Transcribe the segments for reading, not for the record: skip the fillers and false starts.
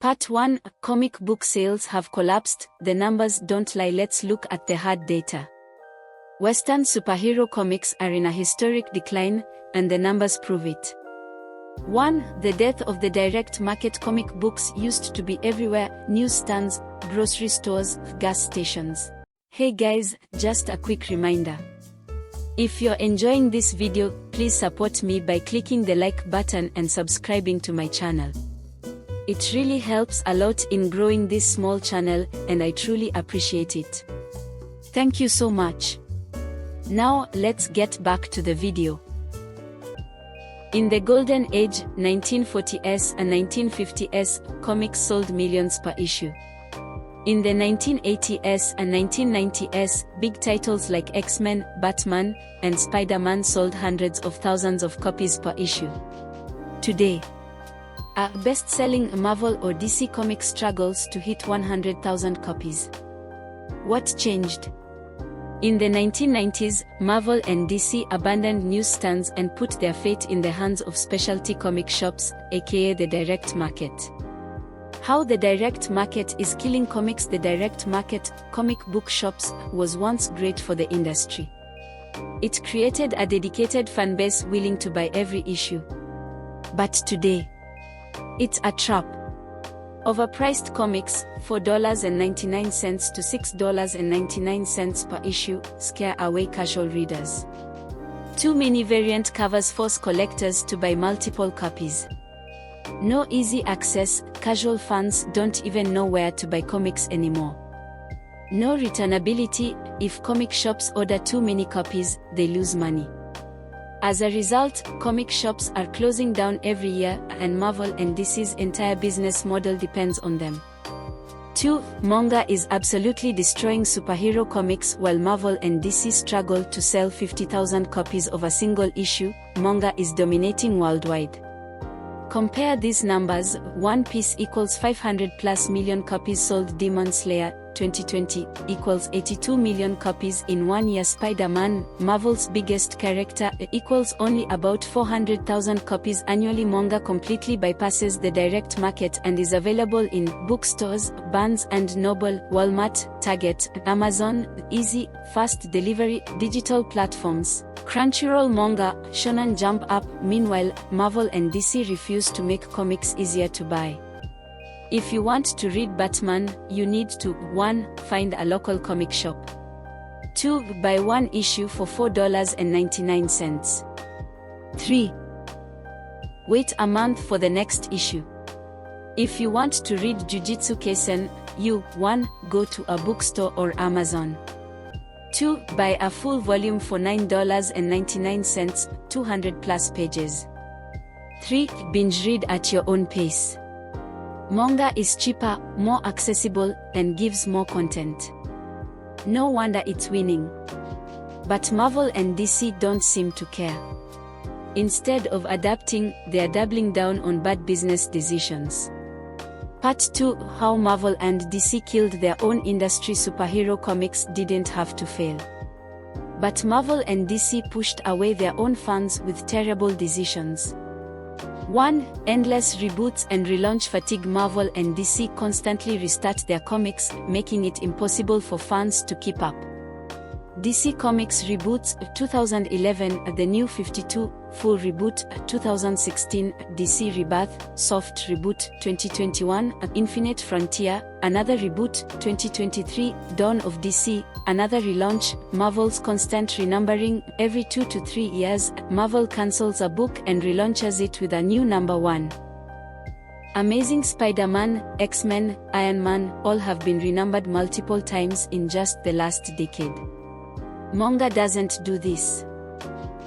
Part 1: Comic book sales have collapsed, the numbers don't lie. Let's look at the hard data. Western superhero comics are in a historic decline, and the numbers prove it. 1. The death of the direct market. Comic books used to be everywhere: newsstands, grocery stores, gas stations. Hey guys, just a quick reminder. If you're enjoying this video, please support me by clicking the like button and subscribing to my channel. It really helps a lot in growing this small channel, and I truly appreciate it. Thank you so much. Now, let's get back to the video. In the Golden Age, 1940s and 1950s, comics sold millions per issue. In the 1980s and 1990s, big titles like X-Men, Batman, and Spider-Man sold hundreds of thousands of copies per issue. Today, a best-selling Marvel or DC comic struggles to hit 100,000 copies. What changed? In the 1990s, Marvel and DC abandoned newsstands and put their fate in the hands of specialty comic shops, aka the direct market. How the direct market is killing comics. The direct market, comic book shops, was once great for the industry. It created a dedicated fanbase willing to buy every issue. But today, it's a trap. Overpriced comics, $4.99 to $6.99 per issue, scare away casual readers. Too many variant covers force collectors to buy multiple copies. No easy access, casual fans don't even know where to buy comics anymore. No returnability, if comic shops order too many copies, they lose money. As a result, comic shops are closing down every year, and Marvel and DC's entire business model depends on them. 2. Manga is absolutely destroying superhero comics. While Marvel and DC struggle to sell 50,000 copies of a single issue, manga is dominating worldwide. Compare these numbers: One Piece equals 500+ million copies sold. Demon Slayer, 2020, equals 82 million copies in 1 year. Spider-Man, Marvel's biggest character, equals only about 400,000 copies annually. Manga completely bypasses the direct market and is available in bookstores, Barnes and Noble, Walmart, Target, Amazon, easy, fast delivery, digital platforms, Crunchyroll. Manga, Shonen Jump up. Meanwhile, Marvel and DC refuse to make comics easier to buy. If you want to read Batman, you need to 1. Find a local comic shop. 2. Buy one issue for $4.99. 3. Wait a month for the next issue. If you want to read Jujutsu Kaisen, you 1. Go to a bookstore or Amazon. 2. Buy a full volume for $9.99, 200+ pages. 3. Binge read at your own pace. Manga is cheaper, more accessible, and gives more content. No wonder it's winning. But Marvel and DC don't seem to care. Instead of adapting, they're doubling down on bad business decisions. Part 2: How Marvel and DC killed their own industry. Superhero comics didn't have to fail. But Marvel and DC pushed away their own fans with terrible decisions. 1. Endless reboots and relaunch fatigue. Marvel and DC constantly restart their comics, making it impossible for fans to keep up. DC Comics reboots, 2011, The New 52, full reboot, 2016, DC Rebirth, soft reboot, 2021, Infinite Frontier, another reboot, 2023, Dawn of DC, another relaunch. Marvel's constant renumbering. Every 2 to 3 years, Marvel cancels a book and relaunches it with a new number 1. Amazing Spider-Man, X-Men, Iron Man, all have been renumbered multiple times in just the last decade. Manga doesn't do this.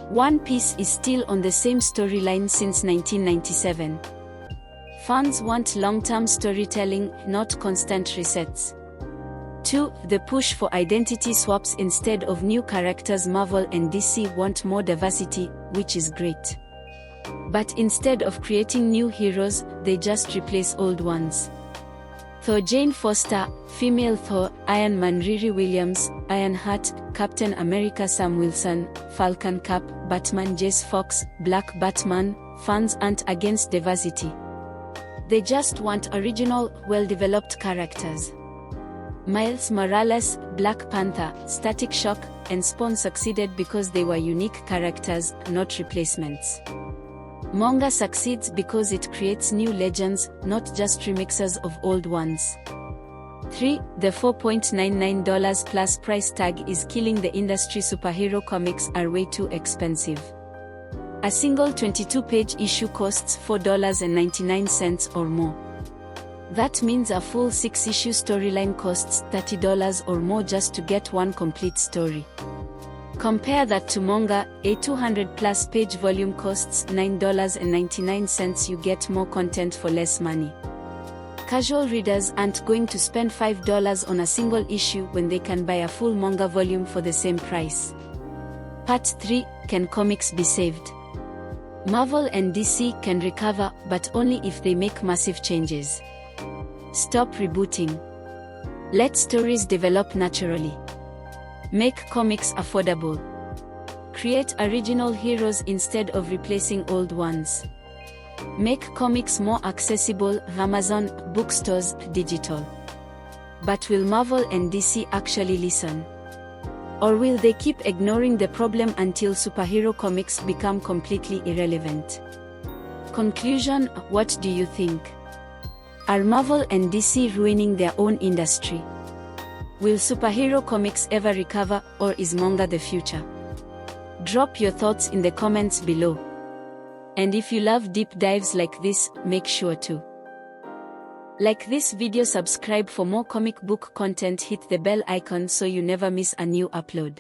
One Piece is still on the same storyline since 1997. Fans want long-term storytelling, not constant resets. 2. The push for identity swaps instead of new characters. Marvel and DC want more diversity, which is great. But instead of creating new heroes, they just replace old ones. Thor Jane Foster, female Thor, Iron Man Riri Williams, Ironheart, Captain America Sam Wilson, Falcon Cap, Batman Jess Fox, Black Batman. Fans aren't against diversity. They just want original, well-developed characters. Miles Morales, Black Panther, Static Shock, and Spawn succeeded because they were unique characters, not replacements. Manga succeeds because it creates new legends, not just remixes of old ones. 3. The $4.99 plus price tag is killing the industry. Superhero comics are way too expensive. A single 22-page issue costs $4.99 or more. That means a full 6-issue storyline costs $30 or more just to get one complete story. Compare that to manga, a 200-plus page volume costs $9.99. You get more content for less money. Casual readers aren't going to spend $5 on a single issue when they can buy a full manga volume for the same price. Part 3. Can comics be saved? Marvel and DC can recover, but only if they make massive changes. Stop rebooting. Let stories develop naturally. Make comics affordable. Create original heroes instead of replacing old ones. Make comics more accessible. Amazon, bookstores, digital. But will Marvel and DC actually listen? Or will they keep ignoring the problem until superhero comics become completely irrelevant? Conclusion: what do you think? Are Marvel and DC ruining their own industry? Will superhero comics ever recover, or is manga the future? Drop your thoughts in the comments below. And if you love deep dives like this, make sure to like this video, subscribe for more comic book content, hit the bell icon so you never miss a new upload.